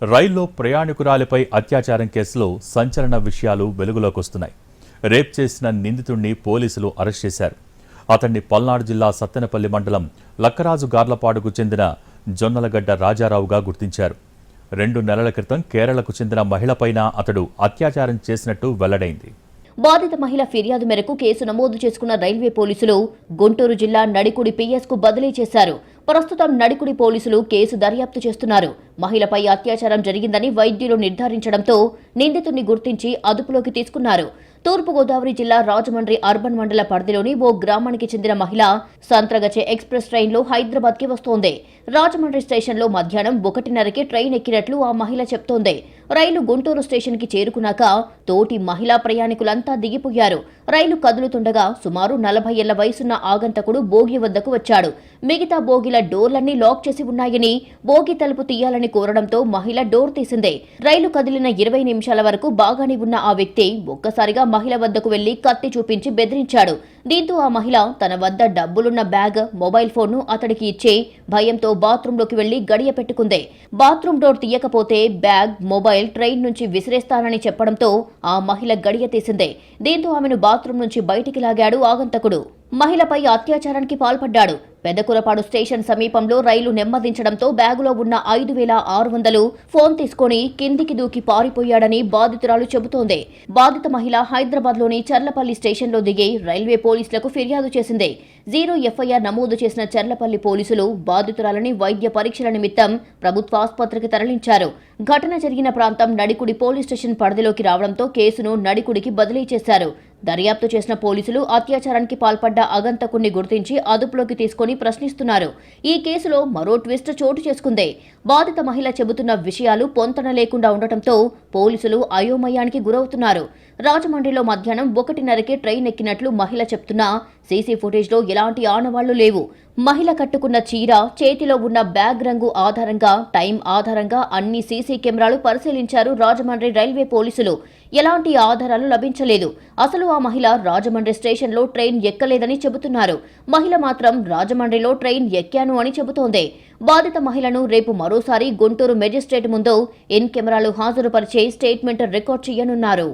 రైల్లో ప్రయాణికురాలిపై అత్యాచారం కేసులో సంచలన విషయాలు వెలుగులోకొస్తున్నాయి. రేప్ చేసిన నిందితుడిని పోలీసులు అరెస్ట్ చేశారు. అతన్ని పల్నాడు జిల్లా సత్తెనపల్లి మండలం లక్కరాజు గార్లపాడుకు చెందిన జొన్నలగడ్డ రాజారావుగా గుర్తించారు. 2 నెలల క్రితం కేరళకు చెందిన మహిళపైన అతడు అత్యాచారం చేసినట్టు వెల్లడైంది. బాధిత మహిళ ఫిర్యాదు మేరకు కేసు నమోదు చేసుకున్న రైల్వే పోలీసులు గుంటూరు జిల్లా నడికుడి పిఎస్కు బదిలీ చేశారు. ప్రస్తుతం నడికుడి పోలీసులు కేసు దర్యాప్తు చేస్తున్నారు. మహిళపై అత్యాచారం జరిగిందని వైద్యులు నిర్ధారించడంతో నిందితుడిని గుర్తించి అదుపులోకి తీసుకున్నారు. తూర్పుగోదావరి జిల్లా రాజమండ్రి అర్బన్ మండల పరిధిలోని ఓ గ్రామానికి చెందిన మహిళ సంత్రగచ్చే ఎక్స్ప్రెస్ ట్రైన్లో హైదరాబాద్కి వస్తోంది. రాజమండ్రి స్టేషన్లో మధ్యాహ్నం 1:30కి ట్రైన్ ఎక్కినట్లు ఆ మహిళ చెప్తోంది. రైలు గుంటూరు స్టేషన్కి చేరుకున్నాక తోటి మహిళా ప్రయాణికులంతా దిగిపోయారు. రైలు కదులుతుండగా సుమారు 40 ఏళ్ల వయసున్న ఆగంతకుడు బోగి వద్దకు వచ్చాడు. మిగతా బోగిల డోర్లన్నీ లాక్ చేసి ఉన్నాయని, బోగి తలుపు తీయాలని కోరడంతో మహిళ డోర్ తీసింది. రైలు కదిలిన 20 నిమిషాల వరకు బాగానే ఉన్న ఆ వ్యక్తి ఒక్కసారిగా మహిళ వద్దకు వెళ్లి కత్తి చూపించి బెదిరించాడు. దీంతో ఆ మహిళ తన వద్ద డబ్బులున్న బ్యాగ్, మొబైల్ ఫోన్ను అతడికి ఇచ్చి భయంతో బాత్రూంలోకి వెళ్లి గడియ పెట్టుకుంది. బాత్రూం డోర్ తీయకపోతే బ్యాగ్, మొబైల్ ట్రైన్ నుంచి విసిరేస్తానని చెప్పడంతో ఆ మహిళ గడియ తీసింది. దీంతో ఆమెను బాత్రూం నుంచి బయటికి లాగాడు ఆగంతకుడు. మహిళపై అత్యాచారానికి పాల్పడ్డాడు. పెదకురపాడు స్టేషన్ సమీపంలో రైలు నెమ్మదించడంతో బ్యాగులో ఉన్న 5,600 ఫోన్ తీసుకుని కిందికి దూకి పారిపోయాడని బాధితురాలు చెబుతోంది. బాధిత మహిళ హైదరాబాద్లోని చర్లపల్లి స్టేషన్లో దిగి రైల్వే పోలీసులకు ఫిర్యాదు చేసింది. 0 ఎఫ్ఐఆర్ నమోదు చేసిన చర్లపల్లి పోలీసులు బాధితురాలని వైద్య పరీక్షల నిమిత్తం ప్రభుత్వ ఆసుపత్రికి తరలించారు. ఘటన జరిగిన ప్రాంతం నడికుడి పోలీస్ స్టేషన్ పరిధిలోకి రావడంతో కేసును నడికుడికి బదిలీ చేశారు. దర్యాప్తు చేసిన పోలీసులు అత్యాచారానికి పాల్పడ్డ ఆగంతకుణ్ణి గుర్తించి అదుపులోకి తీసుకుని ప్రశ్నిస్తున్నారు. ఈ కేసులో మరో ట్విస్ట్ చోటు చేసుకుంది. బాధిత మహిళ చెబుతున్న విషయాలు పొంతన లేకుండా ఉండటంతో పోలీసులు అయోమయానికి గురవుతున్నారు. రాజమండ్రిలో మధ్యాహ్నం 1:30కి ట్రైన్ ఎక్కినట్లు మహిళ చెప్తున్నా సీసీ ఫుటేజ్లో ఎలాంటి ఆనవాళ్లు లేవు. మహిళ కట్టుకున్న చీర, చేతిలో ఉన్న బ్యాగ్ రంగు ఆధారంగా, టైం ఆధారంగా అన్ని సీసీ కెమెరాలు పరిశీలించారు రాజమండ్రి రైల్వే పోలీసులు. ఎలాంటి ఆధారాలు లభించలేదు. అసలు ఆ మహిళ రాజమండ్రి స్టేషన్లో ట్రైన్ ఎక్కలేదని చెబుతున్నారు. మహిళ మాత్రం రాజమండ్రిలో ట్రైన్ ఎక్కాను అని చెబుతోంది. బాధిత మహిళను రేపు మరోసారి గుంటూరు మెజిస్ట్రేట్ ముందు ఇన్ కెమెరాలు హాజరుపరిచే స్టేట్మెంట్ రికార్డ్ చేయనున్నారు.